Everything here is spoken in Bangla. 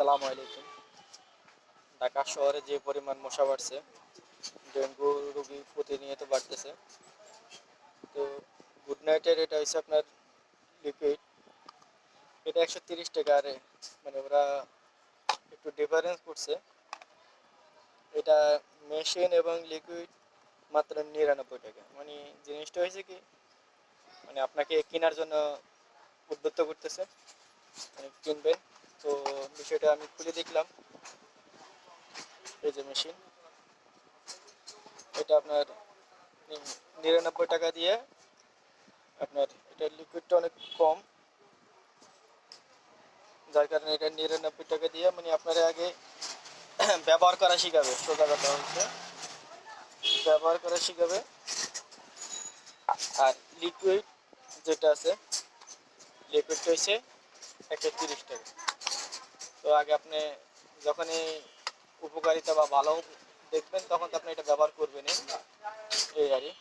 আসসালামু আলাইকুম। ঢাকা শহরে যে পরিমাণ মশা বাড়ছে, ডেঙ্গু রোগী প্রতিনিয়ত বাড়তেছে। তো গুড নাইটের এটা হচ্ছে আপনার লিকুইড, এটা 130 টাকা। আর মানে ওরা একটু ডিফারেন্স করছে, এটা মেশিন এবং লিকুইড মাত্র 99 টাকা। মানে জিনিসটা হয়েছে কি, মানে আপনাকে কেনার জন্য উদ্বুদ্ধ করতেছে, মানে কিনবেন। তো বিষয়টা আমি খুলে দেখলাম, এই যে মেশিন, এটা আপনার 99 টাকা দিয়ে আপনার এটা লিকুইডটা অনেক কম, যার কারণে এটা 99 টাকা দিয়ে মানে আপনারা আগে ব্যবহার করা শিখাবে। সোজা কথা হচ্ছে ব্যবহার করা শিখাবে। আর লিকুইড যেটা আছে, লিকুইডটা হচ্ছে 130 টাকা। তো আগে আপনি যখনই উপকারিতা বা ভালো দেখবেন, তখন তো আপনি এটা ব্যবহার করবেন, এই আর কি।